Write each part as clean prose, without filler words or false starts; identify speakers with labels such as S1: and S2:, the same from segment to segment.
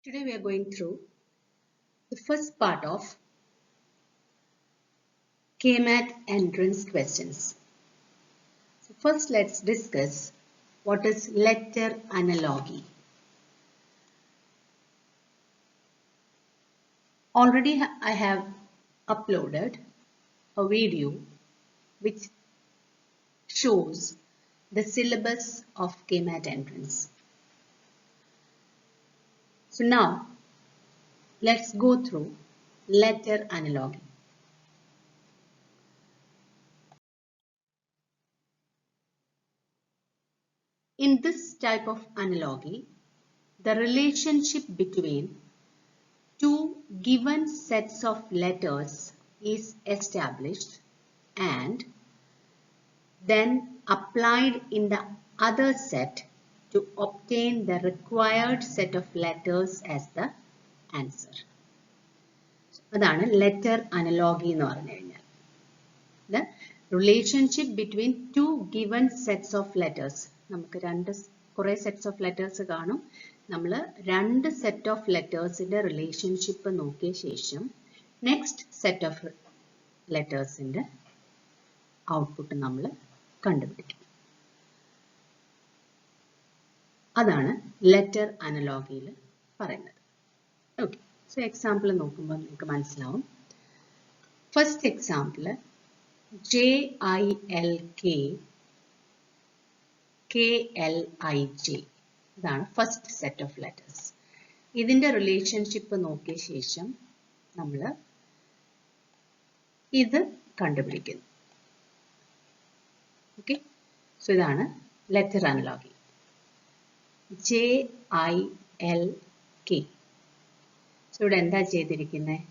S1: Today we are going through the first part of KMAT entrance questions. So first let's discuss what is letter analogy. Already I have uploaded a video which shows the syllabus of KMAT entrance. So now let's go through letter analogy. In this type of analogy, the relationship between two given sets of letters is established and then applied in the other set to obtain the required set of letters as the answer. അതാണ് letter analogy എന്ന് പറഞ്ഞു കഴിഞ്ഞാൽ. The relationship between two given sets of letters. നമുക്ക് കുറേ sets of letters കാണും. നമ്മൾ രണ്ട് set of ലെറ്റേഴ്സിന്റെ relationship നോക്കിയ ശേഷം നെക്സ്റ്റ് സെറ്റ് ഓഫ് ലെറ്റേഴ്സിന്റെ ഔട്ട്പുട്ട് നമ്മൾ കണ്ടുപിടിക്കും. അതാണ് ലെറ്റർ അനലോഗിയിൽ പറയുന്നത്. ഓക്കെ, സോ എക്സാമ്പിൾ നോക്കുമ്പോൾ നിങ്ങൾക്ക് മനസ്സിലാവും. First example JILK KLIJ. ഇതാണ് ഫസ്റ്റ് സെറ്റ് ഓഫ് ലെറ്റേഴ്സ്. ഇതിന്റെ റിലേഷൻഷിപ്പ് നോക്കിയ ശേഷം നമ്മൾ ഇത് കണ്ടുപിടിക്കുന്നു. ഓക്കെ, സോ ഇതാണ് ലെറ്റർ അനലോഗി. JILK. സോ ഇവിടെ എന്താ ചെയ്തിരിക്കുന്നത്?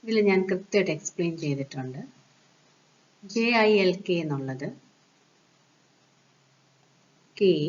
S1: ഇതിൽ ഞാൻ കൃത്യമായിട്ട് എക്സ്പ്ലെയിൻ ചെയ്തിട്ടുണ്ട്. JILK എന്നുള്ളത് KLIJ.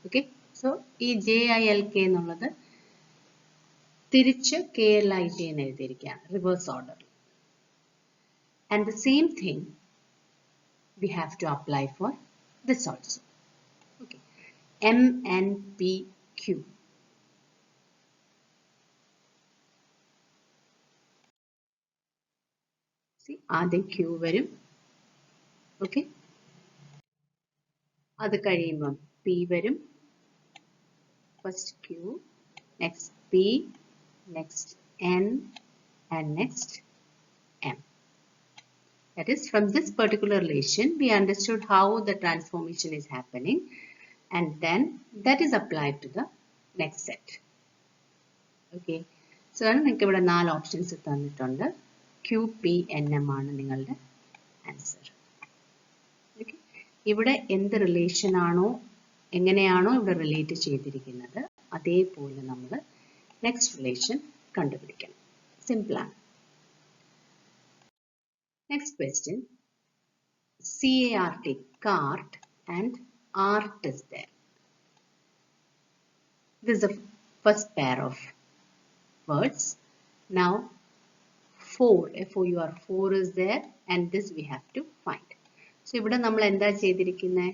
S1: ഓക്കെ, സോ ഈ JILK എന്നുള്ളത് തിരിച്ച് KLIJ എന്ന് എഴുതിയിരിക്കുകയാണ് reverse order. And the same thing we have to apply for this also. Okay, MNPQ. See, ആദ്യം Q വരും. ഓക്കെ, അത് കഴിയുമ്പം P വരും. First Q, next P, next N and next M. That is, from this particular relation, we understood how the transformation is happening, and then that is applied to the next set. Okay, so നിങ്ങൾക്ക് ഇവിടെ 4 options തന്നിട്ടുണ്ട്. QPNM ആണ് നിങ്ങളുടെ answer. Okay, ഇവിടെ എന്ത് relation ആണോ എങ്ങനെയാണോ ഇവിടെ റിലേറ്റ് ചെയ്തിരിക്കുന്നത് അതേപോലെ നമ്മൾ നെക്സ്റ്റ് റിലേഷൻ കണ്ടുപിടിക്കണം. സിമ്പിളാണ്. Next question, CART, cart and art is there. This is the first pair of words. Now 4, FOUR, 4 is there and this we have to find. So ഇവിടെ നമ്മൾ എന്താ ചെയ്തിരിക്കുന്നത്?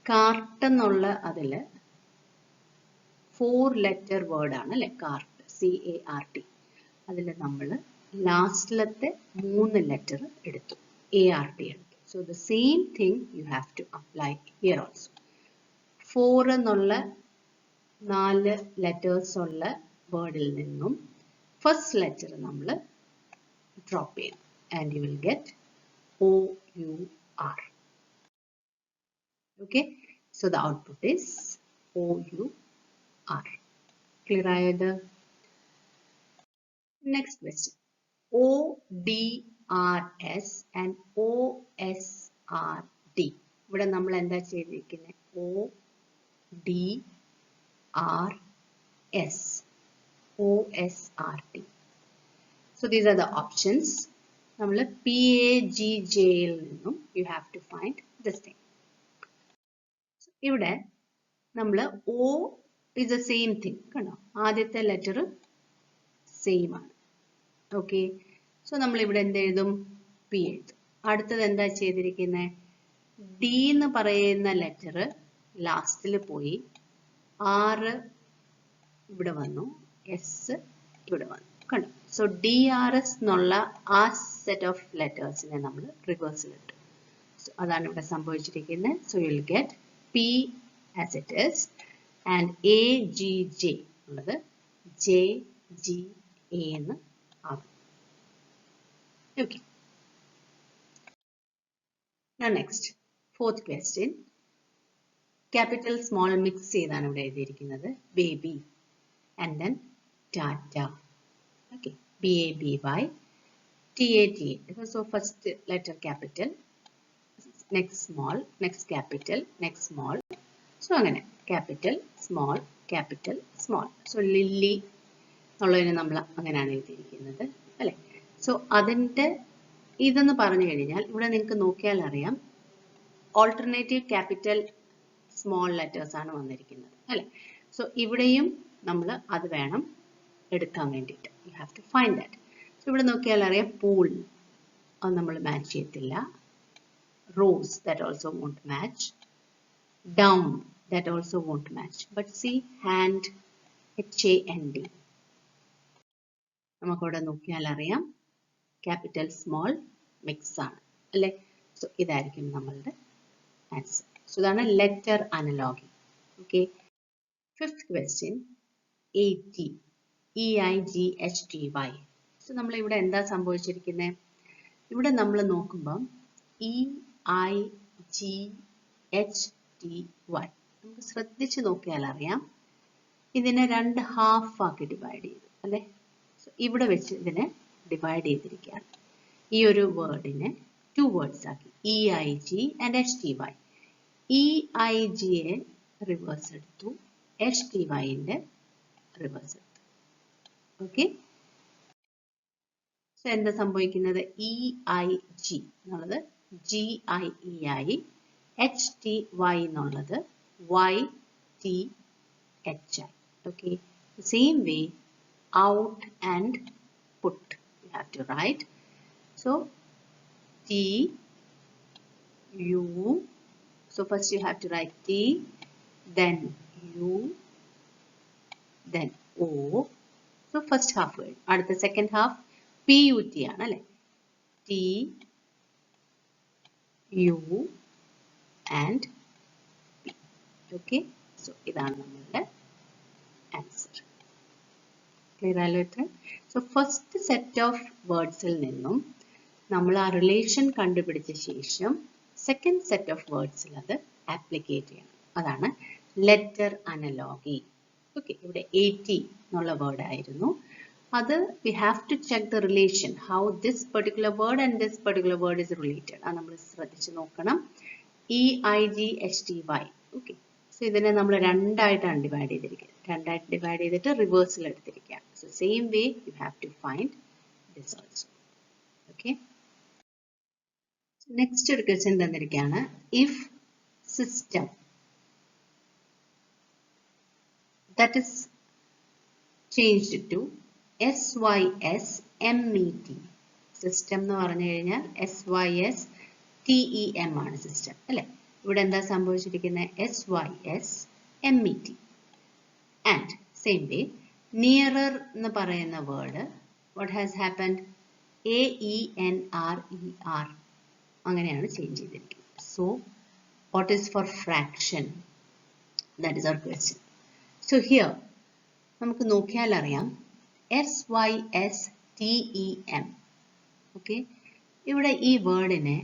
S1: കാർട്ട് എന്നുള്ള അതിൽ 4 letter word ആണ് അല്ലെ, കാർട്ട്, CART. അതിൽ നമ്മൾ ലാസ്റ്റിലത്തെ 3 ലെറ്റർ എടുത്തു, ART എടുത്തു. So the same thing you have to apply here also. 4 എന്നുള്ള 4 ലെറ്റേഴ്സ് ഉള്ള വേർഡിൽ നിന്നും ഫസ്റ്റ് ലെറ്റർ നമ്മൾ ഡ്രോപ്പ് ചെയ്യും and you will get OUR. Okay, so the output is OUR. Clear ആയത്? Next question, ODRS and OSRD. ഇവിടെ നമ്മൾ എന്താ ചെയ്തിരിക്കുന്നത്? ODRS, OSRD. So these are the options. നമ്മൾ PAGJ യിൽ നിന്നും you have to find this thing. ഇവിടെ നമ്മൾ O is the same thing. കണ്ടോ, ആദ്യത്തെ ലെറ്റർ സെയിം ആണ്. Okay, so നമ്മൾ ഇവിടെ എന്ത് എഴുതും? പി എഴുതും. അടുത്തത് എന്താ ചെയ്തിരിക്കുന്നത്? ഡി എന്ന് പറയുന്ന ലെറ്റർ ലാസ്റ്റിൽ പോയി, ആർ ഇവിടെ വന്നു, എസ് ഇവിടെ വന്നു. കണ്ടു? സോ ഡി ആർ എസ് എന്നുള്ള ആ സെറ്റ് ഓഫ് ലെറ്റേഴ്സിനെ നമ്മൾ റിവേഴ്സിൽ ഇട്ടു. അതാണ് ഇവിടെ സംഭവിച്ചിരിക്കുന്നത്. So you will get P as it is and A G J ഉള്ളത് ജെ ജി എ എന്ന് ആകും. Okay. Now next, fourth question. Capital small mix ചെയ്താണ് ഇവിടെ എഴുതിയിരിക്കുന്നത്. Baby and then Tata. Okay. B-A-B-Y, T-A-T-A. So first letter capital, next small, next capital, next small. So അങ്ങനെ capital, small, capital, small. So Lily എന്നുള്ളതിനെ നമ്മൾ അങ്ങനെയാണ് എഴുതിയിരിക്കുന്നത് അല്ലേ? So അതിൻ്റെ ഇതെന്ന് പറഞ്ഞു കഴിഞ്ഞാൽ ഇവിടെ നിങ്ങൾക്ക് നോക്കിയാൽ അറിയാം, ഓൾട്ടർനേറ്റീവ് ക്യാപിറ്റൽ സ്മോൾ ലെറ്റേഴ്സ് ആണ് വന്നിരിക്കുന്നത് അല്ലേ? സോ ഇവിടെയും നമ്മൾ അത് വേണം എടുക്കാൻ വേണ്ടിയിട്ട്. You have to find that. So ഇവിടെ നോക്കിയാൽ അറിയാം, പൂൾ അത് നമ്മൾ മാച്ച് ചെയ്യത്തില്ല. Rose that also won't match. Down that also won't match. But see hand, HAND, നമുക്കവിടെ നോക്കിയാൽ അറിയാം ക്യാപിറ്റൽ സ്മോൾ മിക്സ് ആണ് അല്ലേ? സോ ഇതായിരിക്കും നമ്മളുടെ ആൻസർ. സോ ഇതാണ് letter analogy. Okay. Fifth question, EIGHTY. So നമ്മൾ ഇവിടെ എന്താ സംഭവിച്ചിരിക്കുന്നത്? ഇവിടെ നമ്മൾ നോക്കുമ്പം EIGHTY നമുക്ക് ശ്രദ്ധിച്ച് നോക്കിയാൽ അറിയാം, ഇതിനെ രണ്ട് ഹാഫ് ആക്കി ഡിവൈഡ് ചെയ്തു അല്ലേ? സോ ഇവിടെ വെച്ച് ഇതിനെ ഡിവൈഡ് ചെയ്തിരിക്കുകയാണ്. ഈ ഒരു വേർഡിനെ 2 വേർഡ്സ് ആക്കി, EIG and HTY. EIGയെ റിവേഴ്സ് എടുത്തു, HTYന്റെ റിവേഴ്സ് എടുത്തു. ഓക്കെ. സോ എന്താ സംഭവിക്കുന്നത്? EIG എന്നുള്ളത് GIE ആയി, HTY എന്നുള്ളത് YTHI. Okay. Same way out and put you have to write. So T U, so first you have to write T, then U, then O. So first half word, അടുത്ത second half PUT ആണ് അല്ലേ? T U and P. Okay. So ഇതാണ് നമ്മളുടെ answer. Clear ആയല്ലോ ഇത്ര? So first set of വേർഡ്സിൽ നിന്നും നമ്മൾ ആ റിലേഷൻ കണ്ടുപിടിച്ച ശേഷം സെക്കൻഡ് സെറ്റ് ഓഫ് വേർഡ്സിൽ അത് ആപ്ലിക്കേറ്റ് ചെയ്യണം. അതാണ് ലെറ്റർ അനലോഗി. ഓക്കെ. ഇവിടെ 80 എന്നുള്ള വേർഡ് ആയിരുന്നു. അത് we have to check the relation, how this particular word and this particular word is related. അത് നമ്മൾ ശ്രദ്ധിച്ച് നോക്കണം. EIGHTY. ഓക്കെ. സോ ഇതിനെ നമ്മൾ രണ്ടായിട്ടാണ് ഡിവൈഡ് ചെയ്തിരിക്കുന്നത്. രണ്ടായിട്ട് ഡിവൈഡ് ചെയ്തിട്ട് റിവേഴ്സിൽ എടുത്തിരിക്കുകയാണ്. So same way you have to find this also. Okay. Next ഒരു ക്വസ്റ്റ്യൻ തന്നിരിക്കുകയാണ്. If system that is changed to SYSMET. System എന്ന് പറഞ്ഞു കഴിഞ്ഞാൽ SYSTEM ആണ് സിസ്റ്റം അല്ലേ? ഇവിടെ എന്താ സംഭവിച്ചിരിക്കുന്നത്? SYSMET. And same way nearer എന്ന് പറയുന്ന word what has happened? AENRER അങ്ങനെയാണ് ചേഞ്ച് ചെയ്തിരിക്കുന്നത്. So what is for fraction? That is our question. So here നമുക്ക് നോക്കിയാൽ അറിയാം SYSTEM. ഓക്കെ. ഇവിടെ ഈ വേർഡിനെ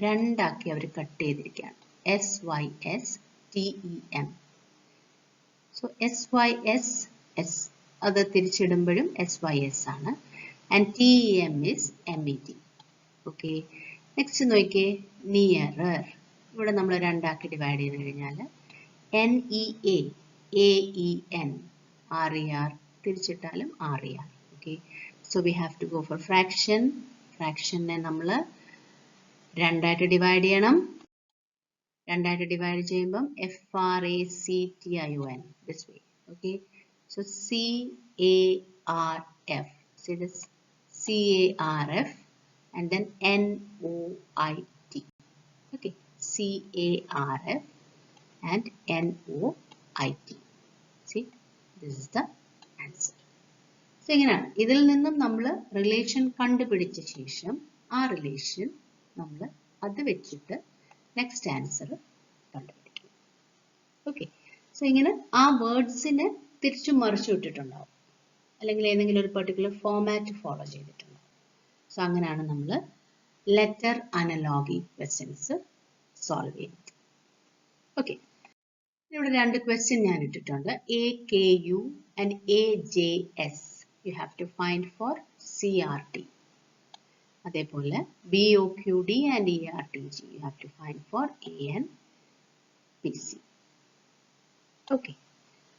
S1: രണ്ടാക്കി അവർ കട്ട് ചെയ്തിരിക്കുകയാണ്. SYSTEM. സോ SYS അത് തിരിച്ചിടുമ്പോഴും SYS ആണ്. And TEM is MET. Okay. Next നോക്കിയേ, നിയറർ. ഇവിടെ നമ്മൾ രണ്ടാക്കി ഡിവൈഡ് ചെയ്ത് കഴിഞ്ഞാൽ NEA AEN RER തിരിച്ചിട്ടാലും RER. Okay. So V have to go for fraction. ഫ്രാക്ഷനെ നമ്മൾ രണ്ടായിട്ട് ഡിവൈഡ് ചെയ്യണം. രണ്ടായിട്ട് ഡിവൈഡ് ചെയ്യുമ്പം FRACTION this way. Okay. So CARF. See this CARF, and then NOIT. Okay, CARF and NOIT. See, this is the answer. So, ഇങ്ങനെയാണ്. ഇതിൽ നിന്നും നമ്മൾ റിലേഷൻ കണ്ടുപിടിച്ച ശേഷം ആ റിലേഷൻ നമ്മൾ അത് വെച്ചിട്ട് നെക്സ്റ്റ് ആൻസർ കണ്ടുപിടിക്കും. ഓക്കെ, സോ ഇങ്ങനെ ആ വേർഡ്സിനെ തിരിച്ചു മറിച്ചു വിട്ടിട്ടുണ്ടാവും, അല്ലെങ്കിൽ ഏതെങ്കിലും ഒരു പെർട്ടിക്കുലർ ഫോമാറ്റ് ഫോളോ ചെയ്തിട്ടുണ്ടാവും. സോ അങ്ങനെയാണ് നമ്മൾ ലെറ്റർ അനലോഗി ക്വസ്റ്റ്യൻസ് സോൾവ് ചെയ്യുന്നത്. ഓക്കെ, ഇവിടെ രണ്ട് ക്വസ്റ്റ്യൻ ഞാൻ ഇട്ടിട്ടുണ്ട്. AKU and AJS you have to find for CRT. അതേപോലെ BOQD and ERTG you have to find for ANPC. Okay,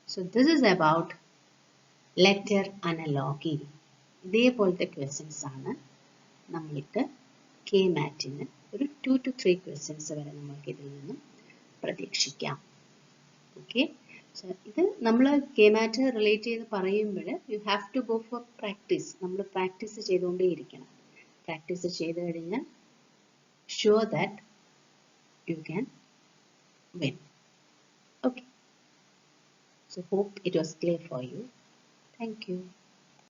S1: so this is about letter analogy. ഇതേപോലത്തെ questions ആണ് നമ്മൾക്ക് KMATന് ഒരു 2 to 3 ക്വസ്റ്റ്യൻസ് വരെ നമുക്ക് ഇതിൽ നിന്നും പ്രതീക്ഷിക്കാം. ഓക്കെ, സോ ഇത് നമ്മൾ KMAT റിലേറ്റ് ചെയ്ത് പറയുമ്പോൾ you have to go for practice. നമ്മൾ പ്രാക്ടീസ് ചെയ്തുകൊണ്ടേയിരിക്കണം. പ്രാക്ടീസ് ചെയ്ത് കഴിഞ്ഞാൽ sure that you can win. Okay, so hope it was clear for you. Thank you.